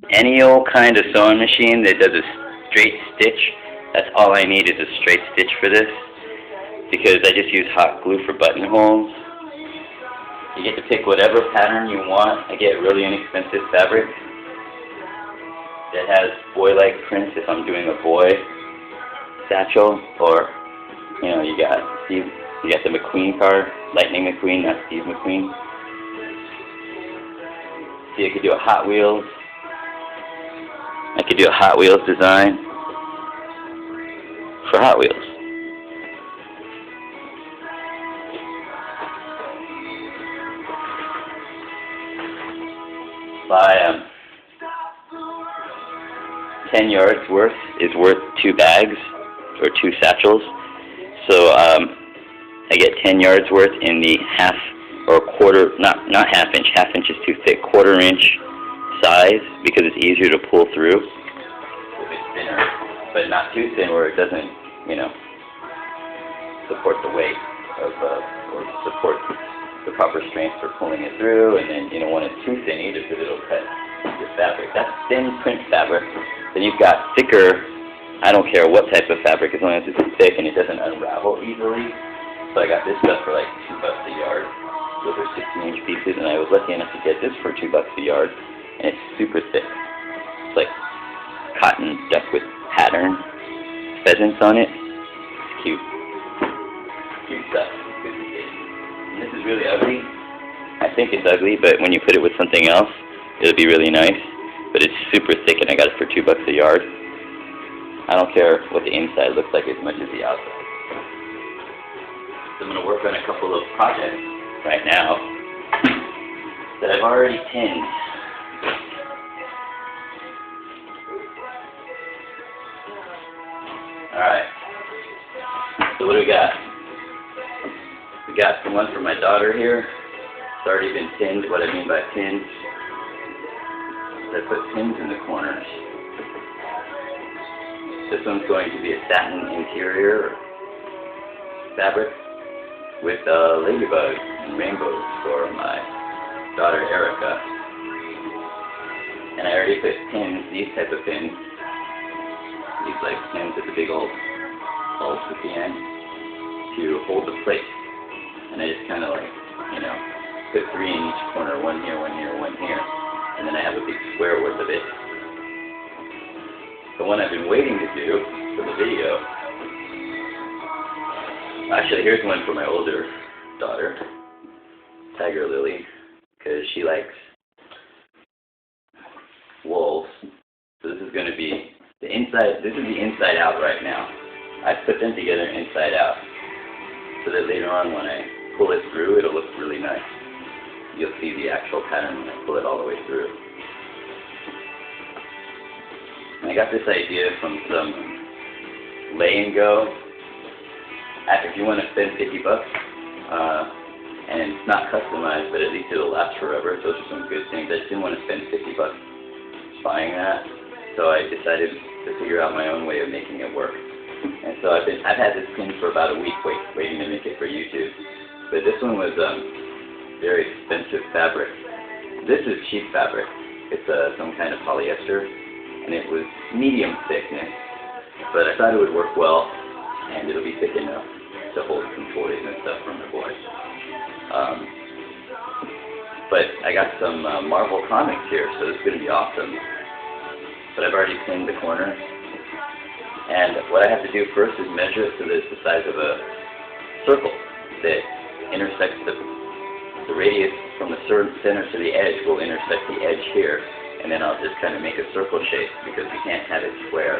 Any old kind of sewing machine that does a straight stitch, that's all I need is a straight stitch for this, because I just use hot glue for buttonholes. You get to pick whatever pattern you want. I get really inexpensive fabric that has boy-like prints if I'm doing a boy satchel, or you got the McQueen card, Lightning McQueen, not Steve McQueen. See, I could do a Hot Wheels. I could do a Hot Wheels design for Hot Wheels. Buy 10 yards worth is worth 2 bags or 2 satchels. So I get 10 yards worth in the half or quarter, not half inch. Half inch is too thick. 1/4 inch size, because it's easier to pull through if it's thinner, but not too thin where it doesn't, support the weight of or support the proper strength for pulling it through. And then you don't want it too thin either, because it'll cut your fabric. That's thin print fabric. Then you've got thicker. I don't care what type of fabric, as long as it's thick and it doesn't unravel easily. So I got this stuff for like $2 a yard. Those are 16-inch pieces, and I was lucky enough to get this for $2 a yard, and it's super thick. It's like cotton duck with pattern pheasants on it. It's cute. Cute stuff. It's good to see. And this is really ugly. I think it's ugly, but when you put it with something else, it'll be really nice. But it's super thick, and I got it for $2 a yard. I don't care what the inside looks like as much as the outside. So I'm going to work on a couple of projects right now that I've already pinned. Alright, so what do we got? We got the one for my daughter here. It's already been pinned. What I mean by pinned, I put pins in the corners. This one's going to be a satin interior fabric with ladybugs and rainbows for my daughter Erica. And I already put pins, these type of pins, these like pins with the big old bulbs at the end, to hold the plate. And I just kind of put 3 in each corner, one here, one here, one here. And then I have a big square worth of it. The one I've been waiting to do for the video. Actually, here's one for my older daughter, Tiger Lily, because she likes wolves. So this is going to be the inside. This is the inside out right now. I put them together inside out, so that later on when I pull it through, it'll look really nice. You'll see the actual pattern when I pull it all the way through. And I got this idea from some lay and go. If you want to spend $50, and it's not customized, but at least it'll last forever. Those are some good things. I just didn't want to spend $50 buying that, so I decided to figure out my own way of making it work. And so I've had this pin for about a week, waiting to make it for YouTube. But this one was very expensive fabric. This is cheap fabric. It's some kind of polyester, and it was medium thickness. But I thought it would work well, and it'll be thick enough to hold some toys and stuff from the boys. But I got some Marvel comics here, so it's going to be awesome. But I've already pinned the corners. And what I have to do first is measure it so that it's the size of a circle that intersects the radius from the center to the edge will intersect the edge here. And then I'll just kind of make a circle shape because we can't have it square.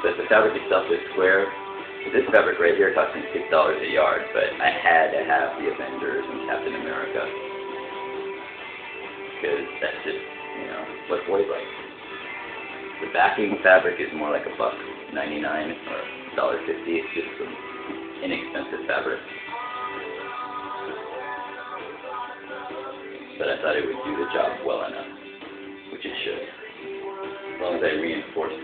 But the fabric itself is square. This fabric right here cost me $6 a yard, but I had to have the Avengers and Captain America. Because that's just, what boys like. The backing fabric is more like $1.99 or $1.50. It's just some inexpensive fabric. But I thought it would do the job well enough, which it should. As long as I reinforce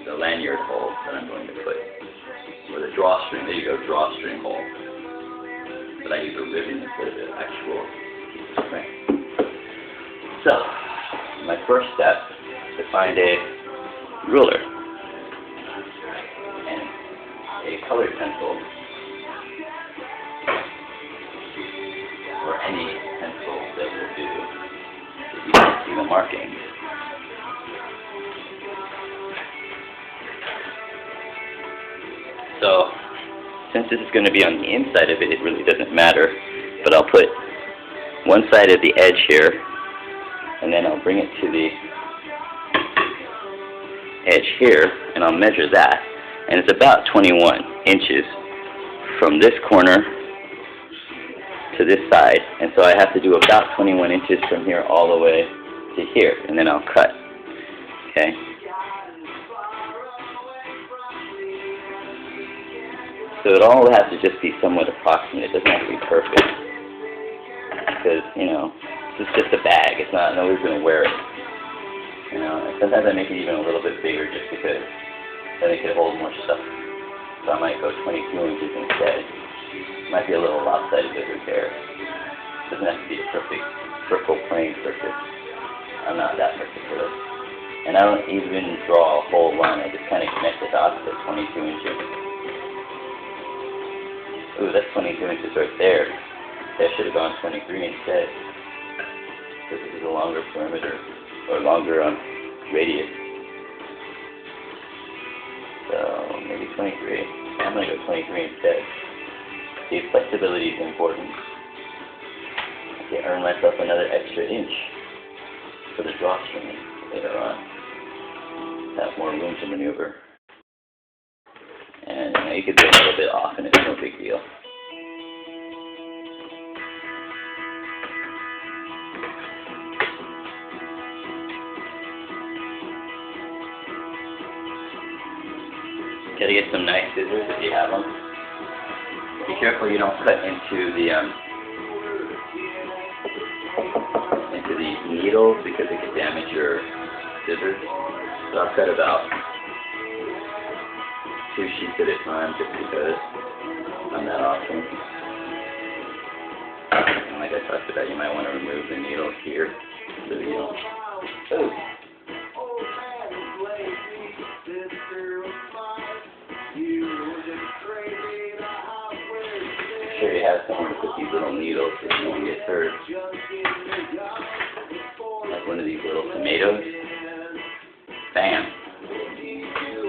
the lanyard hole that I'm going to put, or the drawstring. There you go, drawstring hole. But I use a ribbon instead of the actual string. So my first step to find a ruler and a colored pencil, or any pencil that will do, if you can see the markings. So, since this is going to be on the inside of it, it really doesn't matter, but I'll put one side of the edge here, and then I'll bring it to the edge here, and I'll measure that, and it's about 21 inches from this corner to this side, and so I have to do about 21 inches from here all the way to here, and then I'll cut, okay? So it all has to just be somewhat approximate. It doesn't have to be perfect. Because, you know, this is just a bag. It's not, nobody's going to wear it. You know, and sometimes I make it even a little bit bigger just because then it could hold more stuff. So I might go 22 inches instead. It might be a little lopsided, but who cares? It doesn't have to be a perfect circle plane surface. I'm not that particular. And I don't even draw a whole line. I just kind of connect the dots at 22 inches. Ooh, that's 22 inches right there. That should have gone 23 instead. Because this is a longer perimeter, or longer radius. So, maybe 23. I'm going to go 23 instead. See, flexibility is important. I can earn myself another extra inch for the drawstring later on. Have more room to maneuver. And you know, you could do a little bit off and it's no big deal. Gotta get some nice scissors if you have them. Be careful you don't cut into the needles because it could damage your scissors. So I'll cut about 2 sheets at a time just because I'm that awesome. And like I talked about, you might want to remove the needles here so that you don't. Oh. Make sure you have somewhere to put these little needles so no one gets hurt. Like one of these little tomatoes. Bam!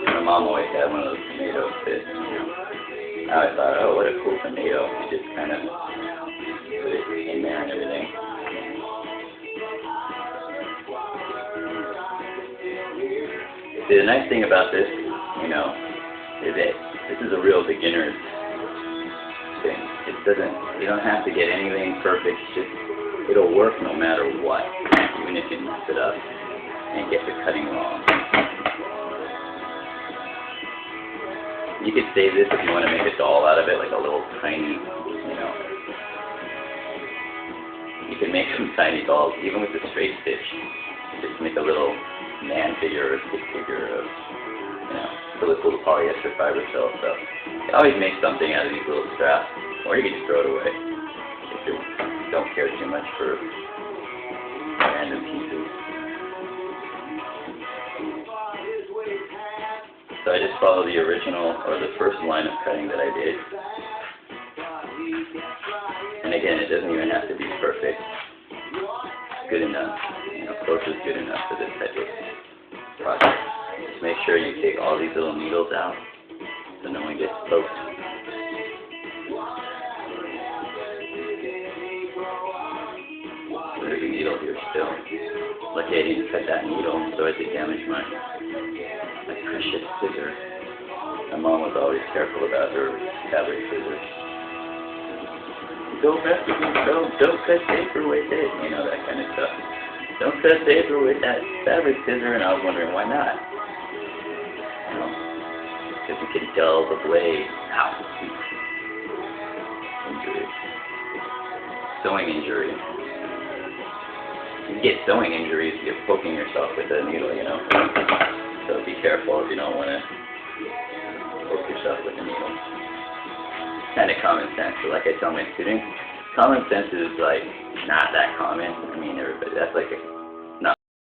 My mom always had one of those tomatoes that, you know, I always thought, oh, what a cool tomato. You just kind of put it in there and everything. See, the nice thing about this, you know, is that this is a real beginner's thing. It doesn't, you don't have to get anything perfect. Just, it'll work no matter what, even if you mess it up and get the cutting wrong. You could save this if you want to make a doll out of it, like a little tiny, you know. You can make some tiny dolls, even with the straight stitch. Just make a little man figure or stick figure of, you know, really cool polyester fiber cell stuff. You can always make something out of these little straps, or you can just throw it away if you don't care too much for random pieces. So I just follow the original, or the first line of cutting that I did. And again, it doesn't even have to be perfect. It's good enough. You know, close is good enough for this type of project. Just make sure you take all these little needles out so no one gets poked. There's a needle here still. Lucky I didn't cut that needle so I didn't damage my precious scissor. My mom was always careful about her fabric scissors. Don't mess with them, don't cut paper with it, you know, that kind of stuff. Don't cut paper with that fabric scissor, and I was wondering why not. You know, because you can dull the blade. Ow. Injury. Sewing injury. You get sewing injuries if you're poking yourself with a needle, you know. So be careful if you don't want to poke yourself with a needle. Kind of common sense. So like I tell my students, common sense is like not that common. I mean, everybody, that's like a